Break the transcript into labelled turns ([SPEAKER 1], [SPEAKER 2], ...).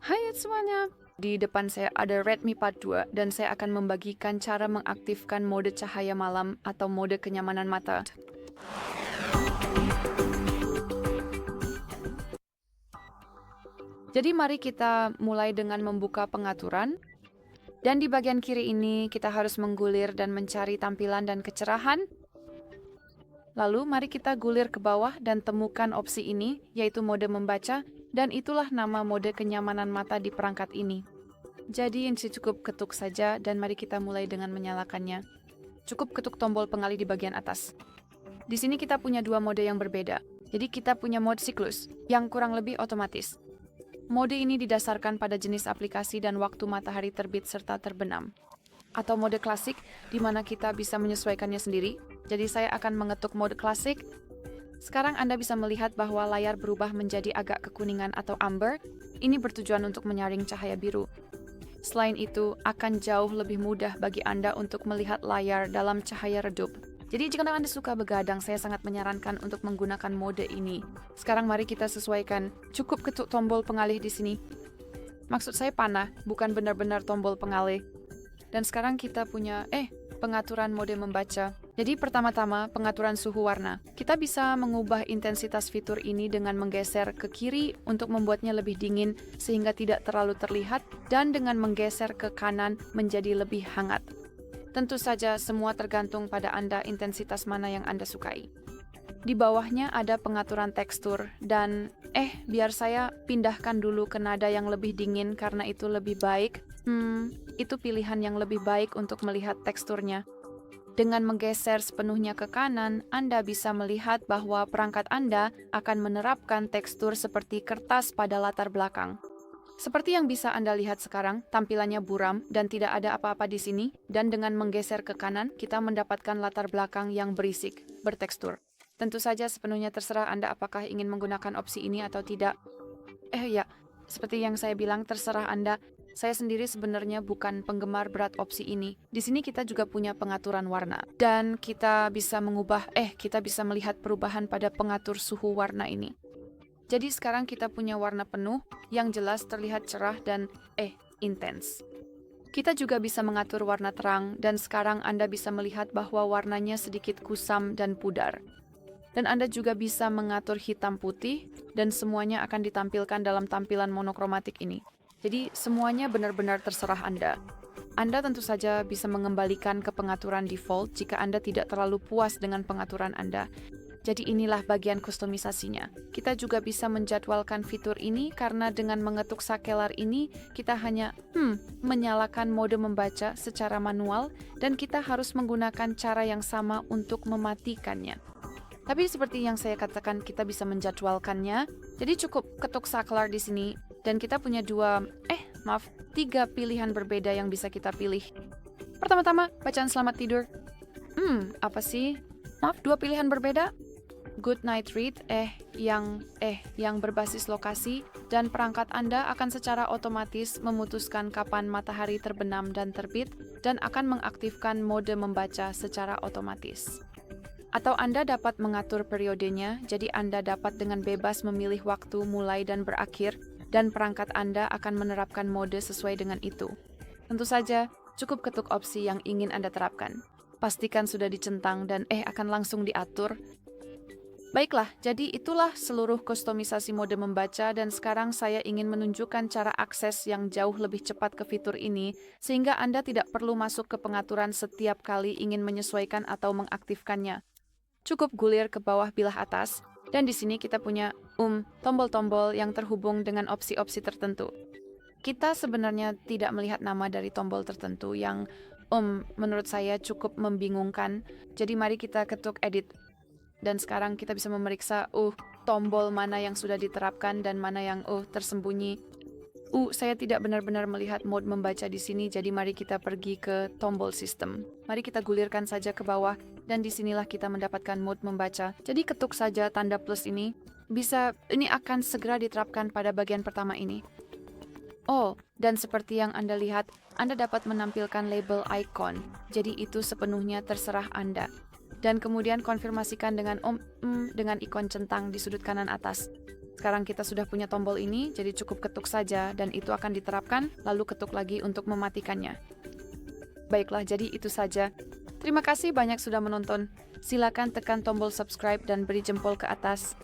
[SPEAKER 1] Hai semuanya, di depan saya ada Redmi Pad 2 dan saya akan membagikan cara mengaktifkan mode cahaya malam atau mode kenyamanan mata. Jadi mari kita mulai dengan membuka pengaturan. Dan di bagian kiri ini kita harus menggulir dan mencari tampilan dan kecerahan. Lalu mari kita gulir ke bawah dan temukan opsi ini, yaitu mode membaca, dan itulah nama mode kenyamanan mata di perangkat ini. Jadi ini cukup ketuk saja dan mari kita mulai dengan menyalakannya. Cukup ketuk tombol pengalih di bagian atas. Di sini kita punya dua mode yang berbeda. Jadi kita punya mode siklus, yang kurang lebih otomatis. Mode ini didasarkan pada jenis aplikasi dan waktu matahari terbit serta terbenam. Atau mode klasik, di mana kita bisa menyesuaikannya sendiri. Jadi saya akan mengetuk mode klasik. Sekarang Anda bisa melihat bahwa layar berubah menjadi agak kekuningan atau amber. Ini bertujuan untuk menyaring cahaya biru. Selain itu, akan jauh lebih mudah bagi Anda untuk melihat layar dalam cahaya redup. Jadi jika Anda suka begadang, saya sangat menyarankan untuk menggunakan mode ini. Sekarang mari kita sesuaikan. Cukup ketuk tombol pengalih di sini. Maksud saya panah, bukan benar-benar tombol pengalih. Dan sekarang kita punya, pengaturan mode membaca. Jadi pertama-tama, pengaturan suhu warna. Kita bisa mengubah intensitas fitur ini dengan menggeser ke kiri untuk membuatnya lebih dingin sehingga tidak terlalu terlihat, dan dengan menggeser ke kanan menjadi lebih hangat. Tentu saja semua tergantung pada Anda intensitas mana yang Anda sukai. Di bawahnya ada pengaturan tekstur dan biar saya pindahkan dulu ke nada yang lebih dingin karena itu lebih baik. Itu pilihan yang lebih baik untuk melihat teksturnya. Dengan menggeser sepenuhnya ke kanan, Anda bisa melihat bahwa perangkat Anda akan menerapkan tekstur seperti kertas pada latar belakang. Seperti yang bisa Anda lihat sekarang, tampilannya buram dan tidak ada apa-apa di sini, dan dengan menggeser ke kanan, kita mendapatkan latar belakang yang berisik, bertekstur. Tentu saja sepenuhnya terserah Anda apakah ingin menggunakan opsi ini atau tidak. Seperti yang saya bilang, terserah Anda. Saya sendiri sebenarnya bukan penggemar berat opsi ini. Di sini kita juga punya pengaturan warna. Dan kita bisa kita bisa melihat perubahan pada pengatur suhu warna ini. Jadi sekarang kita punya warna penuh, yang jelas terlihat cerah dan intens. Kita juga bisa mengatur warna terang, dan sekarang Anda bisa melihat bahwa warnanya sedikit kusam dan pudar. Dan Anda juga bisa mengatur hitam putih, dan semuanya akan ditampilkan dalam tampilan monokromatik ini. Jadi semuanya benar-benar terserah Anda. Anda tentu saja bisa mengembalikan ke pengaturan default jika Anda tidak terlalu puas dengan pengaturan Anda. Jadi inilah bagian kustomisasinya. Kita juga bisa menjadwalkan fitur ini karena dengan mengetuk sakelar ini, kita hanya menyalakan mode membaca secara manual dan kita harus menggunakan cara yang sama untuk mematikannya. Tapi seperti yang saya katakan, kita bisa menjadwalkannya. Jadi cukup ketuk sakelar di sini dan kita punya tiga pilihan berbeda yang bisa kita pilih. Pertama-tama, bacaan selamat tidur. Apa sih? Dua pilihan berbeda? Good Night Read yang berbasis lokasi dan perangkat Anda akan secara otomatis memutuskan kapan matahari terbenam dan terbit dan akan mengaktifkan mode membaca secara otomatis. Atau Anda dapat mengatur periodenya, jadi Anda dapat dengan bebas memilih waktu mulai dan berakhir dan perangkat Anda akan menerapkan mode sesuai dengan itu. Tentu saja, cukup ketuk opsi yang ingin Anda terapkan. Pastikan sudah dicentang dan akan langsung diatur. Baiklah, jadi itulah seluruh kustomisasi mode membaca dan sekarang saya ingin menunjukkan cara akses yang jauh lebih cepat ke fitur ini sehingga Anda tidak perlu masuk ke pengaturan setiap kali ingin menyesuaikan atau mengaktifkannya. Cukup gulir ke bawah bilah atas dan di sini kita punya tombol-tombol yang terhubung dengan opsi-opsi tertentu. Kita sebenarnya tidak melihat nama dari tombol tertentu yang menurut saya cukup membingungkan. Jadi mari kita ketuk edit. Dan sekarang kita bisa memeriksa tombol mana yang sudah diterapkan dan mana yang tersembunyi. Saya tidak benar-benar melihat mode membaca di sini, jadi mari kita pergi ke tombol sistem. Mari kita gulirkan saja ke bawah dan disinilah kita mendapatkan mode membaca. Jadi ketuk saja tanda plus ini. Ini akan segera diterapkan pada bagian pertama ini. Dan seperti yang Anda lihat, Anda dapat menampilkan label icon. Jadi itu sepenuhnya terserah Anda. Dan kemudian konfirmasikan dengan ikon centang di sudut kanan atas. Sekarang kita sudah punya tombol ini, jadi cukup ketuk saja dan itu akan diterapkan, lalu ketuk lagi untuk mematikannya. Baiklah, jadi itu saja. Terima kasih banyak sudah menonton. Silakan tekan tombol subscribe dan beri jempol ke atas.